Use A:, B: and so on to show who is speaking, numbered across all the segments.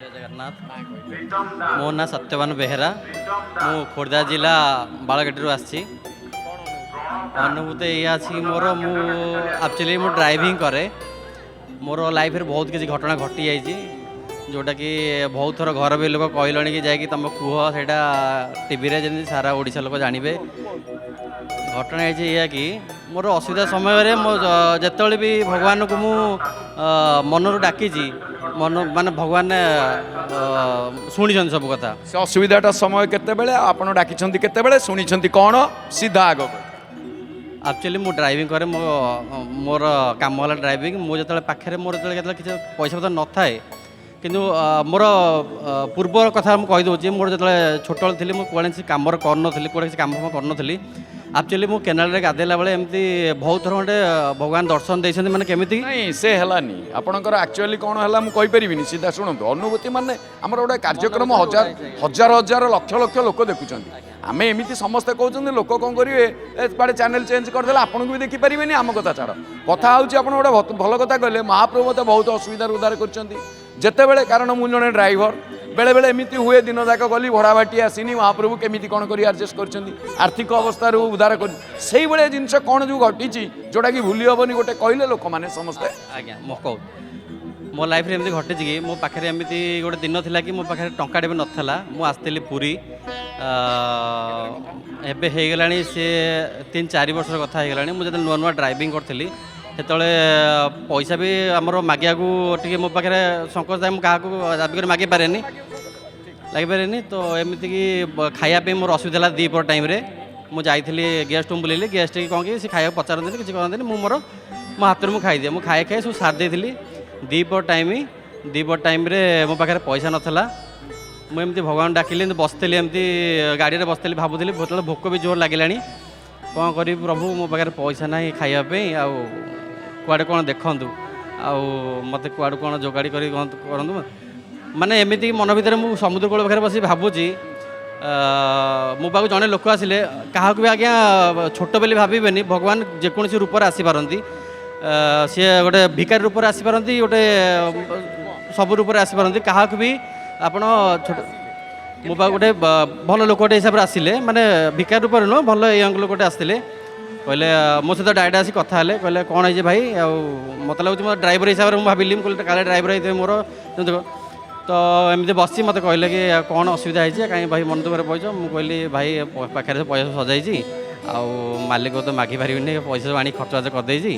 A: जय जगन्नाथ। मो ना सत्यवान बेहेरा। मु खोर्धा जिला बालघाटी आसी। अनुभूति या मोर मु एक्चुअली मु ड्राइविंग करे। मोर लाइफ रे बहुत किसी घटना घटी जाइए जोटा कि बहुत थर घर भी लोग कहले कि जाकि तुम कह से टीवी रे जमी सारा ओडिशा लोग जानवे। घटना है कि मोर असुविधा समय मो जिते भी भगवान को मु मनरू डाकी मन माने भगवान शुणी सब कथा।
B: से असुविधाटा समय केतेबेले आपण डाकिछंती केतेबेले शुणिछंती कौन सीधा आग
A: एक्चुअली मु ड्राइविंग करे मोर काम वाला ड्राइविंग मो जतले पाखरे मोर जतले किछ पैसा पत्र न थाए किंतु मोर पूर्व कथा मु कहि दोची मोर जतले छोटल थिली मु कोनसी काम करन थिली कोनसी काम करन थिली। एक्चुअली मु केनाल रे गादेला बेले एमती बहुत थर गोटे भगवान दर्शन देइछन्ती माने केमिति
B: नहीं से हेलानी आपणकर एक्चुअली कौन है मुझे कहीपरिनी सीधा शुणु अनुभूति माने आमर गोटे कार्यक्रम हजार हजार हजार लक्ष लक्ष लोक देखुं आम एमती समस्ते कहते लोक कौन करेंगे चैनल चेंज करदे आपन को भी देखिपारे आम कथा छाड़ कथा हूँ गोटे भल कथा कहले महाप्रभु तो बहुत असुविधार उद्धार करते कारण मुझे जड़े ड्राइवर बेले बेले एमती हुए दिन जाक गली भड़ा बाटी आसनी महाप्रभु केमी कौन कर आडजस्ट कर आर्थिक अवस्था उद्धार कर से भाया जिनस कौन जो घटी जोटा कि भूली हेनी गोटे कहले लोक मैंने समस्ते
A: आज्ञा मो कौ मो लाइफ रे एमती घटी कि मो पाखे एमती गोटे दिन थिला कि मो पाखे टंकाटे भी नथला मु आसती पुरी एबे हो गलानी से 3-4 वर्ष कथा हो गलानी मुझे नुआ नुआ ड्राइविंग करी से पैसा भी आमर मागिया टे मो पाखे संकोच था क्या दाबी कर मागे पारे लगे पारे तो एमती कि खायापी मोर असुविधा दीपर टाइम मुझे गेस्ट रूम बुलेली गेस्ट कौन कि खाया पचारती किसी कहते मोर मो हाथ में खाईदिए मुझे खाए खाए सब सार देती दीपर टाइम मो पाखे पैसा नाला मुझे भगवान डाकिली बसती एमती गाड़ी में बसती भावुली भोक भी जोर लगे कौन करी प्रभु मो पाखे पैसा ना खायापी कुआड़े कौन देखूँ मत कुआड़ कौन जोगाड़ी करूँ माने एमती मन भर मुझे समुद्र कूल पाखे बस भावुची मो पाक जड़े लोक आसिले क्या भी आज्ञा छोट बोली भावेनि भगवान जेकोसी रूप से आसीपारती सी गोटे भिकारी रूप से आसीपारती गोटे सब रूप से आसीपारती क्या भी आपण छोट मो पाक गोटे भल लोकटे हिसाब से आसिले माने भिकारी रूप नुह भल यंग लोकटे आसते कहले मो सहित डायरेक्ट आसी कथा है कहले कौन है भाई मत लगुच मो ड्राइवर हिसाब से भाविली काले ड्राइवर होते मोर तो एमती बस मत कहले कि कौन असुविधा है कहीं भाई मन दुखे पैस मुझे कहली भाई पाखे पैसा सजाई मालिक तो मागि पारि पैसा आनी खर्च बाज करदे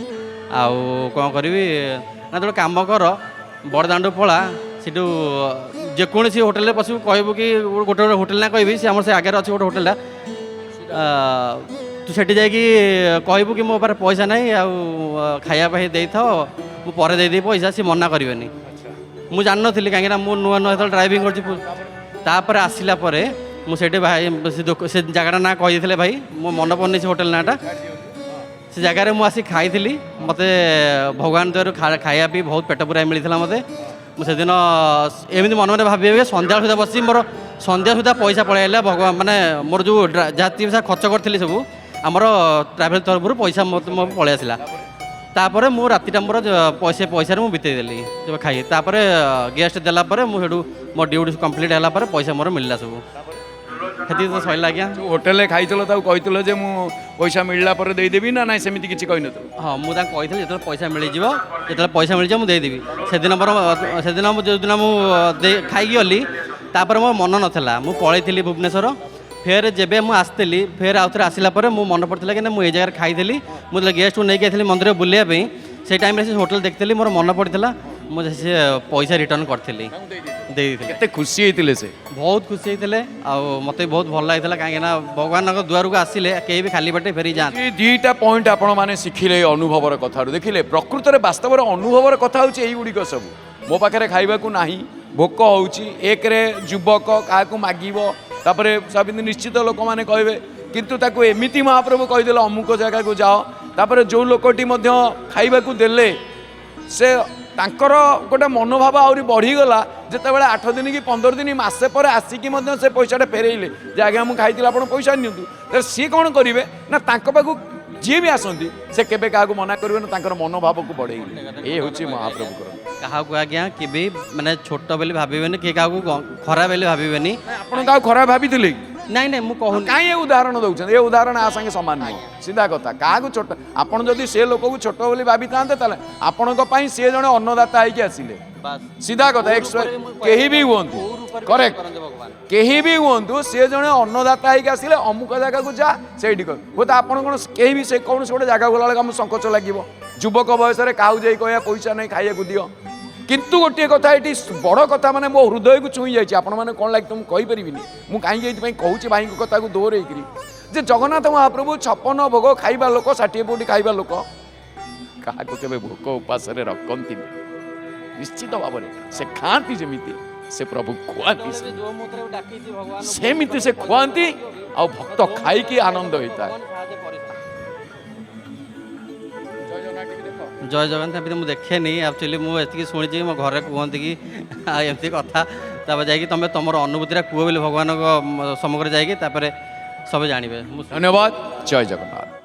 A: आउ कौन करी ना तो कम कर बड़दाण्ड पला से जेकोसी होटेल पशु कहबू कि गोटे होटेल ना कहि से आम से आगे अच्छे गोटे होटेल तू सेठी जाकि कहबू कि मो पारे पैसा ना खायापाई दे था मुझे दे पैसा सी मना करेनि मुझे जान नी कहीं मुझे नुआ नुआ जो ड्राइविंग कर आसला मुझे भाई से जगह ना कही भाई मो मन पड़नी से होटेल नाटा से जगार मुझे खाई मत भगवान द्वारा खाया पी बहुत पेट पूरा मिलता मत मुझे दिन एमती मन मन भावे सन्ध्या सुधा बस मोर सन्ध्या सुधा पैसा पलैला भगवान माने मोर जो जहाँ पैसा खर्च करी सब आमर ट्राभेल तरफ पैसा मत पलि आसला तापर मु रातिटा मोर पैसा मुझे बीतेदेली जब खाई तापर गेस्ट देलापर मुझे मो ड्यूटी कम्प्लीट है पैसा मोर मिलला सब खेती तो सैला आज्ञा
B: होटेल खाई कही जे मु पैसा मिलला पर देदेवी ना ना सेमती किसी कही न
A: हाँ मुझे कही जो पैसा मिल जो पैसा मिल जाए मुझेदेवी से दिन जो दिन मुझे खाई गली तापर मो मन नाला मुझे पलि भुवनेश्वर फेर जेबे मु आसती फेर आउ थे आसला मुझे मन पड़ता कि मुझे जगह खाई मुझे गेस्ट को लेकिन आई मंदिर बुलायापी से टाइम से होटेल देखी मोर मन पड़ता मुझे से पैसा रिटर्न करी
B: खुशी होते से
A: बहुत खुशी होते मत बहुत भल लगी कहीं भगवान द्वार को आसिले कहीं भी खाली बाटे फेरी जाए
B: दुईटा पॉइंट आपण मैंने शिखिले अनुभवर कथा देखिले प्रकृत में वास्तव अनुभवर कथा होुड़िक सब मो पाखे खाइबा ना भोक होक युवक क्या मागिब तापर सब निश्चित लोक मैंने कहे किंतु ताको एमिति महाप्रभु कहीदे अमुक जगह को जाओ तापर जो लोकटी खाइबा देले से तांकर गोटे मनोभाव आहरी बढ़ीगला जिते बड़े 8 दिन कि 15 दिन मसे पर आसिकी से पैसाटा फेरेले जे आगे मुझे खाई आप पैसा नियंतु सी कौन करेंगे ना पाखु जी भी आसती से केवे क्या मना करेंगे मनोभाव को बढ़े ये हूँ महाप्रभु
A: କାହାକୁ ଆଜ୍ଞା କେବେ ମାନେ ଛୋଟ ବୋଲି ଭାବିବେନି, କିଏ କାହାକୁ ଖରାପ ବୋଲି ଭାବିବେନି।
B: ଆପଣ କାହାକୁ ଖରାପ ଭାବିଥିଲେ କି?
A: ନାଇଁ ନାଇଁ ମୁଁ କହୁନି।
B: କାହିଁ ଏ ଉଦାହରଣ ଦଉଛନ୍ତି? ଏ ଉଦାହରଣ ଆ ସାଙ୍ଗେ ସମାନ ନୁହଁ। ସିଧା କଥା, କାହାକୁ ଛୋଟ, ଆପଣ ଯଦି ସେ ଲୋକକୁ ଛୋଟ ବୋଲି ଭାବିଥାନ୍ତେ ତାହେଲେ ଆପଣଙ୍କ ପାଇଁ ସିଏ ଜଣେ ଅନ୍ନଦାତା ହେଇକି ଆସିଲେ।
A: ବାସ୍।
B: ସିଧା କଥା, କେହି ବି ହୁଅନ୍ତୁ, କରେକ୍ଟ, କେହି ବି ହୁଅନ୍ତୁ, ସିଏ ଜଣେ ଅନ୍ନଦାତା ହେଇକି ଆସିଲେ ଅମୁକ ଜାଗାକୁ ଯା ସେଇଠି କର। ହୁଏତ ଆପଣ କ'ଣ କେହି ବି ସେ କୌଣସି ଗୋଟେ ଜାଗାକୁ ଗଲାବେଳକୁ ଆମକୁ ସଂକୋଚ ଲାଗିବ, ଯୁବକ ବୟସରେ କାହାକୁ ଯାଇ କହିବା ପଇସା ନାହିଁ ଖାଇବାକୁ ଦିଅ। କିନ୍ତୁ ଗୋଟିଏ କଥା ଏଠି ବଡ଼ କଥା, ମାନେ ମୋ ହୃଦୟକୁ ଛୁଇଁ ଯାଇଛି। ଆପଣମାନେ କ'ଣ ଲାଗି ତ ମୁଁ କହିପାରିବିନି। ମୁଁ କାହିଁକି ଏଇଥିପାଇଁ କହୁଛି ଭାଇଙ୍କ କଥାକୁ ଦୋହରେଇକିରି, ଯେ ଜଗନ୍ନାଥ ମହାପ୍ରଭୁ 56 ଭୋଗ ଖାଇବା ଲୋକ, 60 ପଉଟି ଖାଇବା ଲୋକ, କାହାକୁ କେବେ ଭୋକ ଉପାସରେ ରଖନ୍ତିନି। ନିଶ୍ଚିତ ଭାବରେ ସେ ଖାଆନ୍ତି, ଯେମିତି ସେ ପ୍ରଭୁ ଖୁଆନ୍ତି, ସେମିତି ସେ ଖୁଆନ୍ତି, ଆଉ ଭକ୍ତ ଖାଇକି ଆନନ୍ଦ ହେଇଥାଏ।
A: ଜୟ ଜଗନ୍ନାଥ ଏମିତି ମୁଁ ଦେଖେନି ଆକ୍ଚୁଆଲି, ମୁଁ ଏତିକି ଶୁଣିଛି ମୋ ଘରେ କୁହନ୍ତି କି ଏମିତି କଥା, ତାପରେ ଯାଇକି ତମେ ତମର ଅନୁଭୂତିଟା କୁହ ବୋଲି ଭଗବାନଙ୍କ ସମ୍ମୁଖରେ ଯାଇକି ତାପରେ ସବୁ ଜାଣିବେ।
B: ଧନ୍ୟବାଦ, ଜୟ ଜଗନ୍ନାଥ।